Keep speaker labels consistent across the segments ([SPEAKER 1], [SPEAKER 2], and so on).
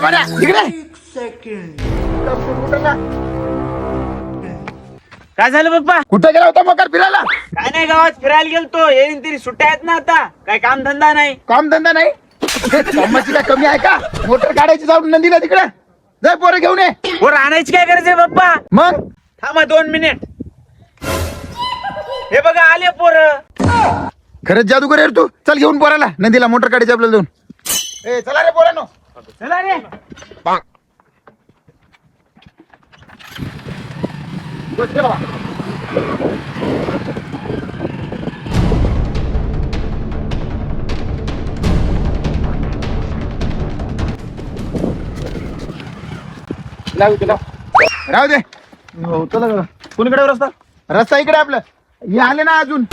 [SPEAKER 1] बऱ्या इकडे
[SPEAKER 2] काय झालं पप्पा?
[SPEAKER 1] कुठे गेला होता मकर फिरायला?
[SPEAKER 2] काय नाही, गावात फिरायला गेलतो. येईन तरी सुट्ट्या आहेत ना आता. काय काम धंदा नाही.
[SPEAKER 1] काम धंदा नाही? कामाची काय कमी आहे का? मोटर काढायची जाऊन नदीला तिकडे जाय, पोरं घेऊन ये.
[SPEAKER 2] वर आणायची काय गरज आहे पप्पा?
[SPEAKER 1] मग
[SPEAKER 2] थांबा 2 मिनिट. हे बघा आले पोरं.
[SPEAKER 1] खरंच जादूगर आहे रे तू. चल घेऊन पोराला नदीला, मोटर काढायची आपल्याला जाऊन. ए चला रे पोरांनो.
[SPEAKER 2] चला रे.
[SPEAKER 1] राहू दे.
[SPEAKER 3] हो चला. कुणीकडे रस्ता?
[SPEAKER 1] रस्ता इकडे आपलं. हे आले ना अजून.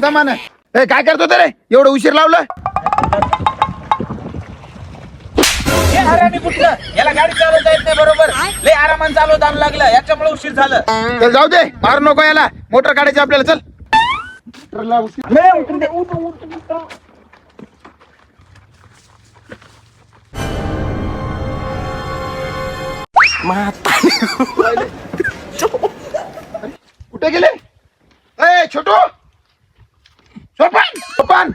[SPEAKER 1] दमान ए काय करतो रे, एवढं उशीर लावलं?
[SPEAKER 2] हे हरामी कुठलं? याला गाडी चालवता येत नाही बरोबर. लय आरामानं चालवता लागलं, याच्यामुळे उशीर झालं.
[SPEAKER 1] चल जाऊ दे, मारू नको याला. मोटर काढायची आपल्याला. चल मोटरला उशीर.
[SPEAKER 2] लय उठून दे, उठ.
[SPEAKER 1] कुठे गेले? ए छोटू, सोपान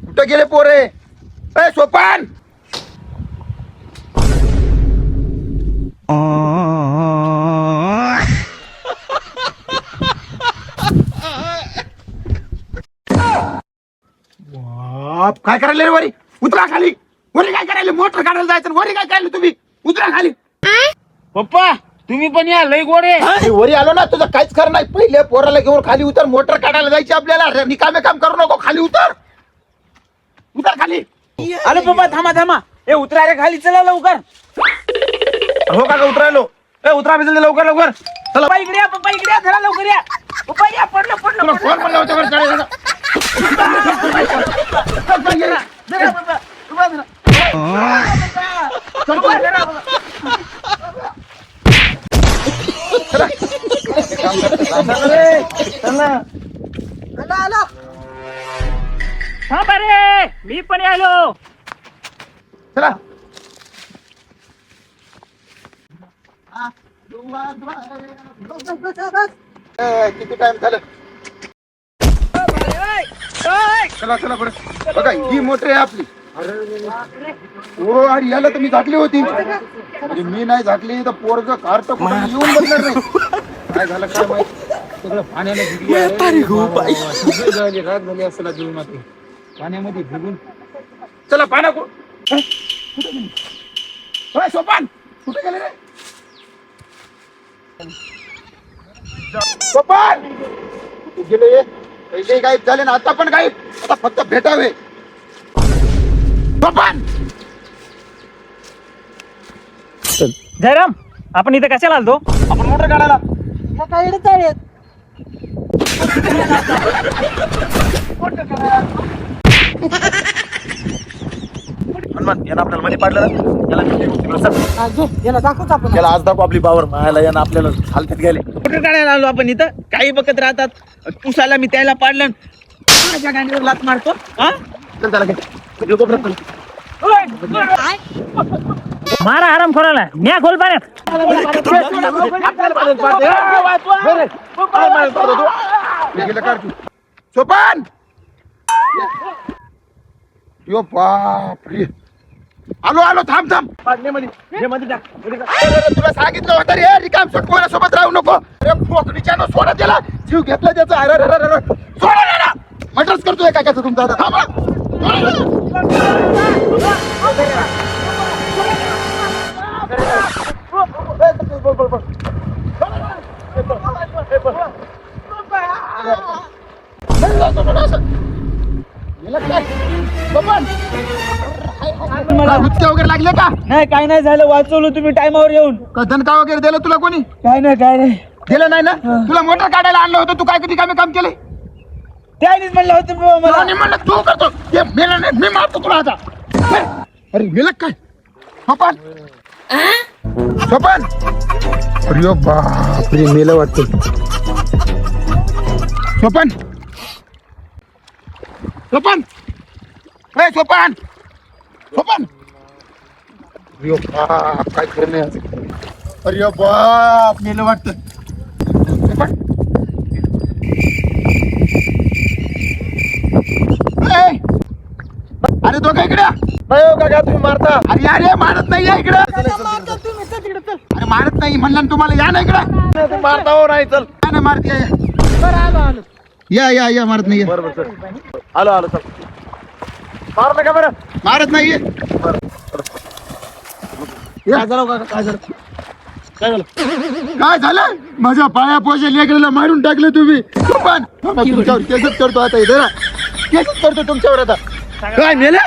[SPEAKER 1] कुठे गेले पोरे? ए सोपान. काय करायला रे वरी? उतरा खाली. वरी काय करायला? मोटर काढायला जायचं. वरी काय करायला तुम्ही? उतरा खाली.
[SPEAKER 2] पप्पा तुम्ही पण या, लय गोडे.
[SPEAKER 1] मी वरी आलो ना, तुझं काहीच खरं नाही. पहिले पोराला घेऊन खाली उतर. मोटर काढायला जायची आपल्याला. निकामे काम करू नको. खाली उतर खाली.
[SPEAKER 2] अरे पप्पा थांबा. ए उतरा रे खाली, चला लवकर.
[SPEAKER 3] हो काका उतरायलो. ए उतरा मी लवकर. चला
[SPEAKER 2] पप्पा इकडे या, चला लवकर या. पप्पा या, पडलं.
[SPEAKER 1] तुला फोन म्हणला होता बरं, चढायला जा.
[SPEAKER 2] जरा पप्पा, उभा जरा. थांबा रे, मी पण आलो.
[SPEAKER 1] चला. किती टाइम झालं? चला बरं. बघा ही मोटर आहे आपली. हो आणि याला तर मी झाकली होती. म्हणजे मी नाही झाकली तर पोरग कार्ट येऊन बसणार नाही. काय झालं काय माहिती? सगळं पाण्याने भिजली आहे. रात झाली असला जीवन पाण्यामध्ये भिजून. चला पाण्या सोपान कुठे गेले रे? सोपान कुठे गेले? पहिले गायब झाले ना, आता पण गायब. आता फक्त भेटावे. सोपान
[SPEAKER 2] जयराम, आपण इथे कशाला आलतो?
[SPEAKER 3] आपण मोटर काढायला. हनुमान यानं आपल्याला मध्ये पाडलं ना. याला दाखवतो आपण. याला आज दाखव आपली पावर. मायाला यानं आपल्याला हालतीत गेले.
[SPEAKER 2] मोटर काढायला आलो आपण इथं. काही बघत राहतात. तुसाला मी त्याला पाडलं, माझ्या गांडीवर लात मारतो. हा
[SPEAKER 1] चल त्याला घे.
[SPEAKER 2] मारा आराम खोराला. न्या खोल पाण्यात.
[SPEAKER 1] सोपान यो बाप रे. आलो थांब. तुला सांगितलं होतं रे, रिकाम सोड, कोणासोबत राहू नको. अरे फोकरीच्या नो सोडा त्याला. जीव घेतला त्याचा. अरे सोडा त्याला. मटरच करतोय काय कसं तुमचा आता. थांबा. हुच्चे वगैरे लागले का?
[SPEAKER 2] नाही, काय नाही झालं. वाचवलं तुम्ही टायमावर येऊन.
[SPEAKER 1] धनका वगैरे दिलं तुला कोणी?
[SPEAKER 2] काय नाही
[SPEAKER 1] दिलं नाही ना? तुला मोटर काढायला आणलं होतं. तू काय कधी काम केले?
[SPEAKER 2] त्यानेच म्हणलं होतं बाबा मला.
[SPEAKER 1] आणि म्हणलं तू करतो. ते मेला नाही, मी मारतो तुला आता. अरे मेला काय? सोपान अरे बाप रे, मेला वाटतं. सोपान ए, सोपान सोपान. अरे बाप, काय खरं नाही आज. अरे बाप, मेलं वाटतं. सोपान. ए, अरे तो काय इकडे.
[SPEAKER 3] अयो काका तुम्ही मारता.
[SPEAKER 1] अरे अरे मारत नाही या इकडे. अरे मारत नाही म्हणलं ना तुम्हाला. या ना इकडे.
[SPEAKER 3] तुम्ही मारता हो नाही चल.
[SPEAKER 1] या ना मारत या मारत नाही.
[SPEAKER 3] बरोबर चल. आलो चल. मार नका बरं.
[SPEAKER 1] मारत नाहीये.
[SPEAKER 3] काय झालं काका काय झालं.
[SPEAKER 1] काय झालं. माझ्या पाया पोषा लेकराला मारून टाकलं तुम्ही. पण तुमच्यावर केसच करतो आता. इथे केसच करतो तुमच्यावर आता. काय मेले.